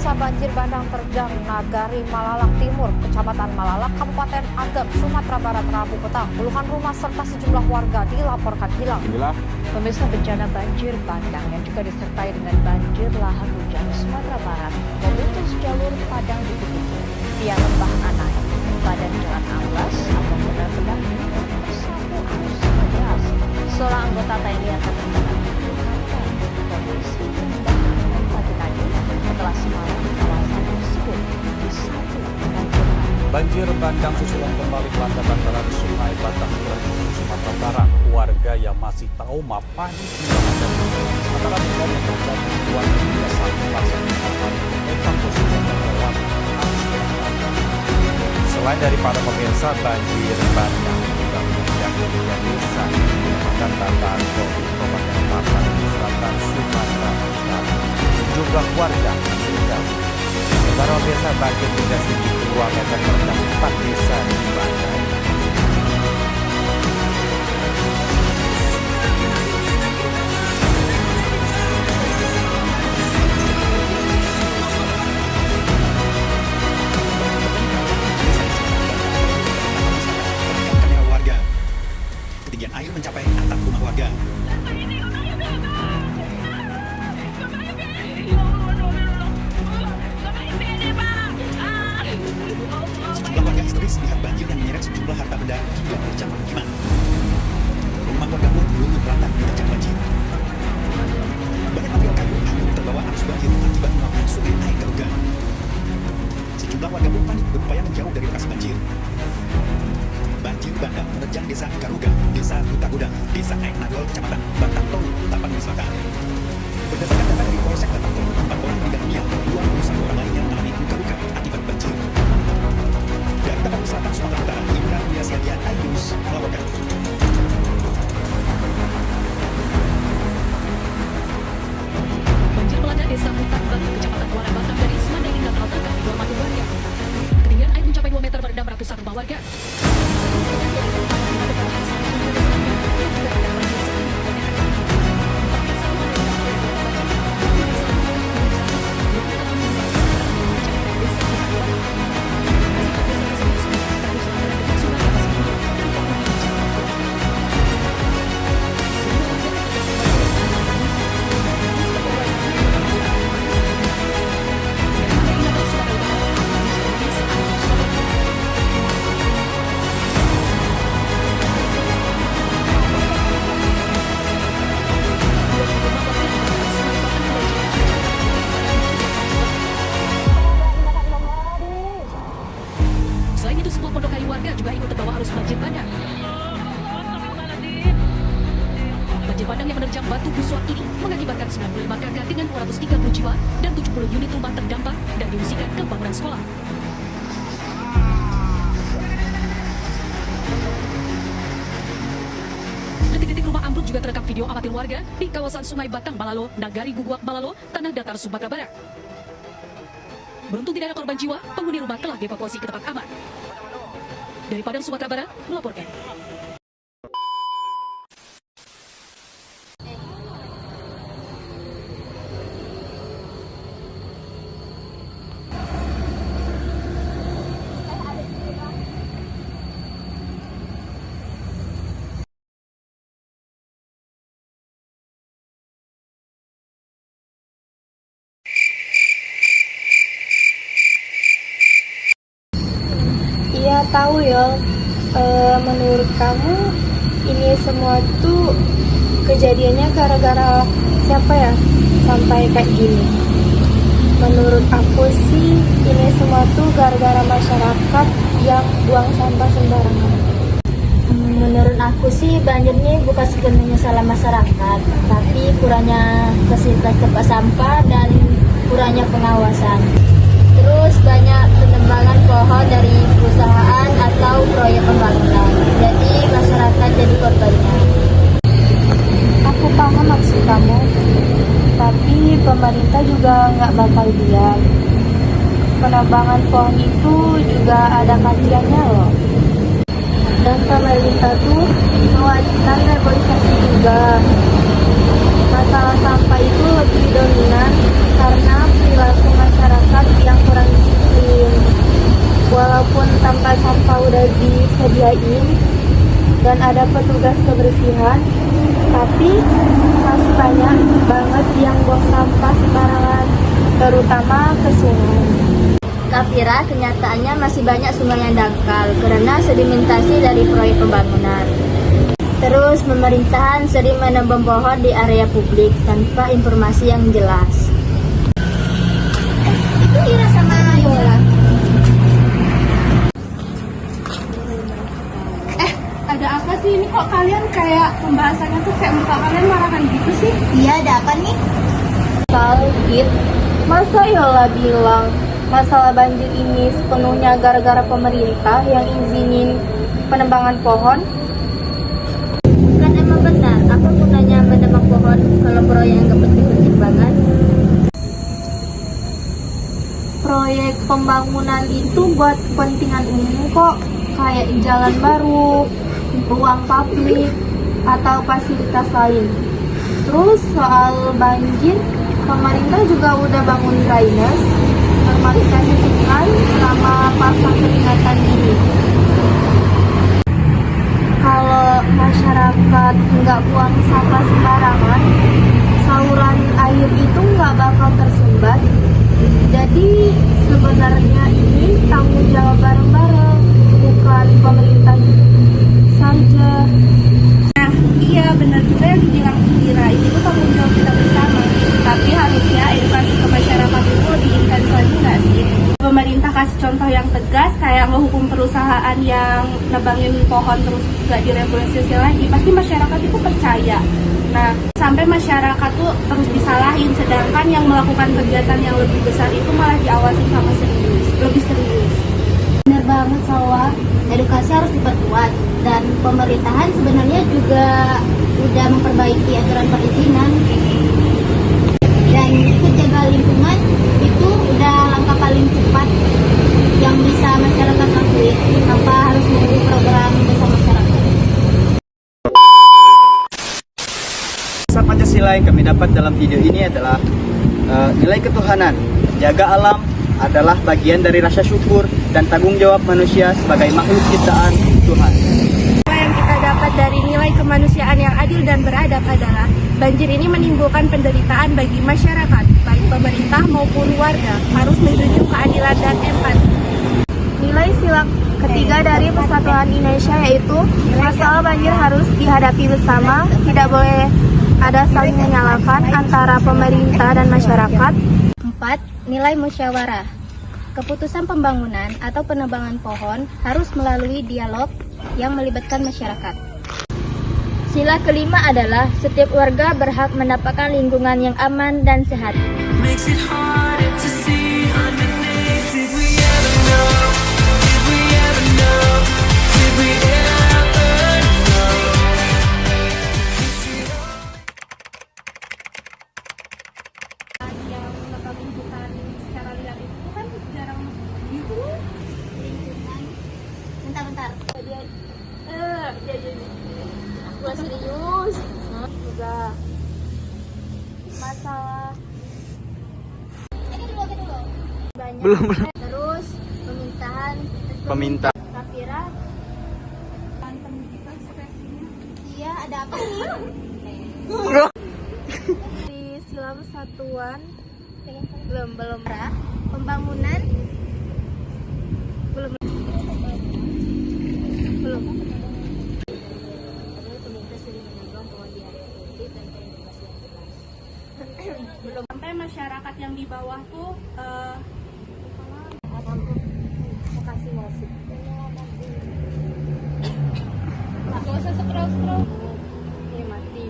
pemirsa, banjir bandang terjang Nagari Malalak Timur, Kecamatan Malalak, Kabupaten Agam, Sumatera Barat, Rabu petang. Puluhan rumah serta sejumlah warga dilaporkan hilang. Pemirsa, bencana banjir bandang yang juga disertai dengan banjir lahar hujan Sumatera Barat memutus jalur Padang Bukit Tinggi via Lembah Anai, badan jalan amblas atau benar-benar tersapu arus deras. Seorang anggota TNI Angkatan Darat mengungkapkan kondisi bencana pagi tadi setelah semalam kawasan tersebut disapu banjir. Banjir bandang susulan kembali melanda bantaran Sungai Batang, Sumatera Barat. Warga yang masih trauma panik sementara bencana yang terjadi warga tidak sanggup melaksanakan evakuasi lewat arus bandang. Selain daripada pemirsa, banjir bandang juga menerjang tiga desa di Kecamatan Batang, Kabupaten Batang, Selatan, Sumatera Barat. Jumlah warga meninggal. Sementara pemirsa, banjir hingga setinggi 2 meter merendam 4 desa di Bandang. Kamera warga, ketinggian air mencapai atap rumah warga. Sejumlah warga histeris melihat banjir yang menyeret sejumlah harta benda hingga menerjang pemukiman. Rumah warga pun luntur lantak diterjang banjir. Banyak material kayu hanyut terbawa arus banjir akibat meluapnya sungai air Karuga. Sejumlah warga pun panik berupaya menjauh dari lokasi banjir. Banjir bandang menerjang desa Karuga, desa Hutagudang, desa Aik Nagol, Kecamatan Batang Toru, Tapanuli Selatan. Berdasarkan data dari Polsek Batang Toru, 4 orang meninggal dunia, 21 orang lainnya mengalami luka-luka akibat banjir. Dari Tapanuli Selatan, Sumatera Utara, Indra Wiasiadian, iNews melaporkan. Banjir melanda desa Hutagudang, Kecamatan Muara Batang dari Semandai hingga Kaltaka di Mati warga. Ketinggian air mencapai 2 meter merendam ratusan rumah warga. Selain itu, sebuah pondok kayu warga juga ikut terbawa arus banjir bandang. Banjir bandang yang menerjang Batu Busuan ini mengakibatkan 95 kakak dengan 230 jiwa dan 70 unit rumah terdampak dan diungsikan ke bangunan sekolah. Detik-detik rumah ambruk juga terekam video amatir warga di kawasan Sungai Batang Balalo, Nagari Guguak Balalo, Tanah Datar, Sumatera Barat. Beruntung tidak ada korban jiwa, penghuni rumah telah dievakuasi ke tempat aman. Dari Padang, Sumatera Barat, melaporkan. Iya tahu ya. Menurut kamu ini semua tuh kejadiannya gara-gara siapa ya sampai kayak gini? Menurut aku sih ini semua tuh gara-gara masyarakat yang buang sampah sembarangan. Menurut aku sih banjir ini bukan sepenuhnya salah masyarakat, tapi kurangnya fasilitas tempat sampah dan kurangnya pengawasan. Terus banyak penebangan pohon dari perusahaan atau proyek pembangunan. Jadi masyarakat jadi korbannya. Aku paham maksud kamu, tapi pemerintah juga nggak bakal diam. Penebangan pohon itu juga ada kajiannya loh. Dan pemerintah tuh mewajibkan reboisasi juga. Masalah sampah itu lebih dominan karena perilaku masyarakat kebersihan, tapi masih banyak banget yang buang sampah sembarangan, terutama ke sungai. Kak Fira, kenyataannya masih banyak sungai yang dangkal karena sedimentasi dari proyek pembangunan. Terus pemerintahan sering menebang pohon di area publik tanpa informasi yang jelas. Itu Ira sama Yola. Ada apa sih ini, kok kalian kayak pembahasannya tuh kayak muka kalian marahan gitu sih? Iya, ada apa nih? Salkit, masa Yola bilang masalah banjir ini sepenuhnya gara-gara pemerintah yang izinin penebangan pohon? Kan emang benar, apa gunanya menebang pohon kalau proyek yang gak penting-penting banget? Proyek pembangunan itu buat kepentingan umum kok, kayak jalan baru, ruang publik, atau fasilitas lain. Terus soal banjir, pemerintah juga udah bangun drainase, normalisasi sungai, sama pasang peringatan dini. Kalau masyarakat nggak buang sampah sembarangan, saluran air itu nggak bakal tersumbat. Jadi sebenarnya ini tanggung jawab bareng-bareng, bukan pemerintah saja. Nah, iya benar juga yang dibilang Kira, ini tuh tanggung jawab kita bersama. Tapi harusnya edukasi ke masyarakat itu lebih intens lagi nggak sih? Pemerintah kasih contoh yang tegas, kayak ngehukum perusahaan yang nebangin pohon terus nggak diregulasi lagi, pasti masyarakat itu percaya. Nah, sampai masyarakat tuh terus disalahin, sedangkan yang melakukan kegiatan yang lebih besar itu malah diawasi sama lebih serius. Benar banget, Salwa. Edukasi harus diperkuat dan pemerintahan sebenarnya juga udah memperbaiki aturan perizinan. Dan ikut jaga lingkungan itu udah langkah paling cepat yang bisa masyarakat lakuin tanpa harus menunggu program bersama masyarakat. Pesan Pancasila yang kami dapat dalam video ini adalah nilai ketuhanan. Jaga alam adalah bagian dari rasa syukur dan tanggung jawab manusia sebagai makhluk ciptaan Tuhan. Apa yang kita dapat dari nilai kemanusiaan yang adil dan beradab adalah banjir ini menimbulkan penderitaan bagi masyarakat, baik pemerintah maupun warga, harus menjunjung keadilan dan empati. Nilai sila ketiga dari Persatuan Indonesia yaitu masalah banjir harus dihadapi bersama, tidak boleh ada saling menyalahkan antara pemerintah dan masyarakat. 4. Nilai musyawarah. Keputusan pembangunan atau penebangan pohon harus melalui dialog yang melibatkan masyarakat. Sila kelima adalah setiap warga berhak mendapatkan lingkungan yang aman dan sehat. Yang nebangin hutan secara liar itu kan jarang gitu. Bentar. Gua serius. Juga masalah banyak. Belum. Terus Peminta. Kafira, Berantem gitu ekspresinya. iya ada apa nih? Di sila persatuan Belum. Pembangunan belum. Belum sampai masyarakat yang di bawah tuh kasih wasit. Nggak usah scroll. Ini mati.